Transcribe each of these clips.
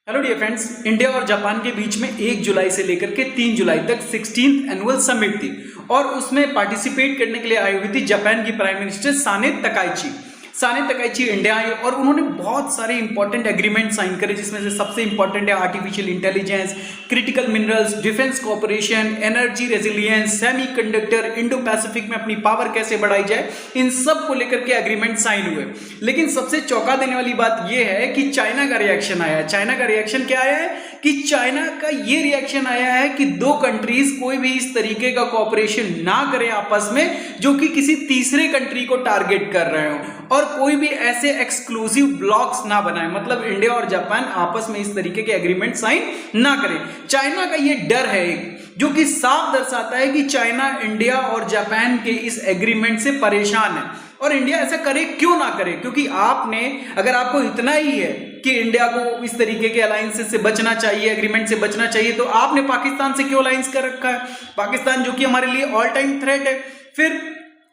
Hello dear friends, India और Japan के बीच में 1 जुलाई से लेकर के 3 जुलाई तक 16th एनुअल समिट थी और उसमें पार्टिसिपेट करने के लिए आई हुई थी जापान की prime minister Sanae Takaichi India I और उन्होंने बहुत सारे इंपॉर्टेंट एग्रीमेंट साइन करे, जिसमें से सबसे इंपॉर्टेंट है artificial intelligence, critical minerals, defence cooperation, energy resilience, semiconductor, Indo Pacific में अपनी पावर कैसे बढ़ाई जाए, इन सब को लेकर के एग्रीमेंट साइन हुए। लेकिन सबसे चौंका देने वाली बात यह है कि चाइना का रिएक्शन आया है। चाइना का रिएक्शन क्या आया है कि चाइना का ये रिएक्शन आया है कि दो कंट्रीज कोई भी इस तरीके का कोऑपरेशन ना करें आपस में जो कि किसी तीसरे कंट्री को टारगेट कर रहे हो, और कोई भी ऐसे एक्सक्लूसिव ब्लॉक्स ना बनाए, मतलब इंडिया और जापान आपस में इस तरीके के एग्रीमेंट साइन ना करें। चाइना का ये डर है एक, जो कि साफ दर्शाता है कि चाइना इंडिया और जापान के इस एग्रीमेंट से परेशान है। और इंडिया ऐसा करे क्यों ना करे, क्योंकि अगर आपको इतना ही है कि इंडिया को इस तरीके के अलायंसेस से बचना चाहिए, एग्रीमेंट से बचना चाहिए, तो आपने पाकिस्तान से क्यों अलायंस कर रखा है? पाकिस्तान जो कि हमारे लिए ऑल टाइम थ्रेट है। फिर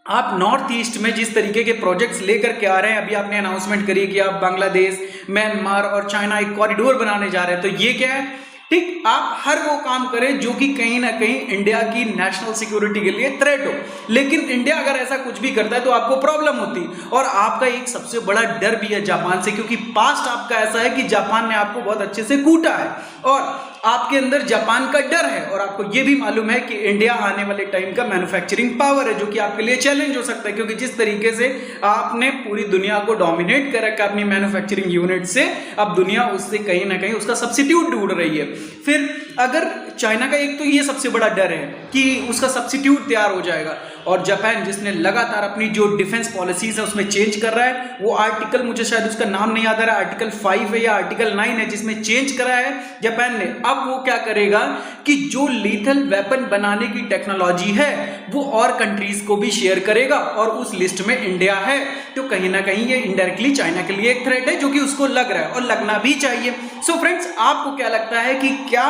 आप नॉर्थ ईस्ट में जिस तरीके के प्रोजेक्ट्स लेकर के आ रहे हैं, अभी आपने अनाउंसमेंट करी कि आप बांग्लादेश, म्यांमार और चाइना एक कॉरिडोर बनाने जा रहे हैं, तो ये क्या है? ठीक, आप हर वो काम करें जो कि कहीं ना कहीं इंडिया की नेशनल सिक्योरिटी के लिए थ्रेट हो। लेकिन इंडिया अगर ऐसा कुछ भी करता है तो आपको प्रॉब्लम होती। और आपका एक सबसे बड़ा डर भी है जापान से, क्योंकि पास्ट आपका ऐसा है कि जापान ने आपको बहुत अच्छे से कूटा है और आपके अंदर जापान का डर है। और आपको यह भी मालूम है कि इंडिया आने वाले टाइम का मैन्युफैक्चरिंग पावर है, जो कि आपके लिए चैलेंज हो सकता है, क्योंकि जिस तरीके से आपने पूरी दुनिया को डोमिनेट कर रखा अपनी मैन्युफैक्चरिंग यूनिट से, अब दुनिया उससे कहीं ना कहीं उसका सब्स्टिट्यूट ढूंढ रही है। फिर अगर चाइना का एक तो ये सबसे बड़ा डर है कि उसका सब्स्टिट्यूट तैयार हो जाएगा, और जापान जिसने लगातार अपनी जो डिफेंस पॉलिसीज है उसमें चेंज कर रहा है, वो आर्टिकल, मुझे शायद उसका नाम नहीं याद आ रहा, आर्टिकल 5 है या आर्टिकल 9 है, जिसमें चेंज करा है जापान ने। अब वो क्या करेगा कि जो लीथल वेपन बनाने की टेक्नोलॉजी है वो और कंट्रीज को भी शेयर करेगा, और उस लिस्ट में इंडिया है। तो कहीं ना कहीं ये इनडायरेक्टली चाइना के लिए एक थ्रेट है, जो कि उसको लग रहा है और लगना भी चाहिए। सो फ्रेंड्स, आपको क्या लगता है कि क्या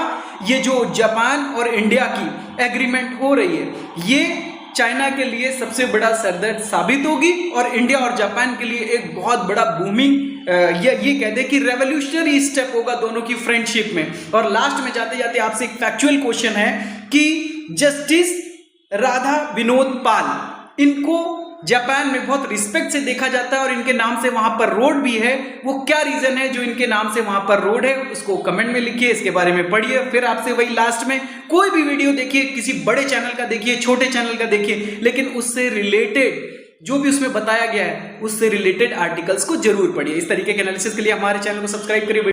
ये जो जापान और इंडिया की एग्रीमेंट हो रही है, ये चाइना के लिए सबसे बड़ा सरदर्द साबित होगी और इंडिया और जापान के लिए एक बहुत बड़ा बूमिंग या ये कह दे कि रेवोल्यूशनरी स्टेप होगा दोनों की फ्रेंडशिप में? और लास्ट में जाते जाते आपसे एक फैक्चुअल क्वेश्चन है कि जस्टिस राधा विनोद पाल, इनको जापान में बहुत रिस्पेक्ट से देखा जाता है और इनके नाम से वहां पर रोड भी है। वो क्या रीजन है जो इनके नाम से वहां पर रोड है, उसको कमेंट में लिखिए, इसके बारे में पढ़िए। फिर आपसे वही लास्ट में, कोई भी वीडियो देखिए, किसी बड़े चैनल का देखिए, छोटे चैनल का देखिए, लेकिन उससे रिलेटेड जो भी उसमें बताया गया है उससे रिलेटेड आर्टिकल्स को जरूर पढ़िए। इस तरीके के एनालिसिस के लिए हमारे चैनल को सब्सक्राइब करिए।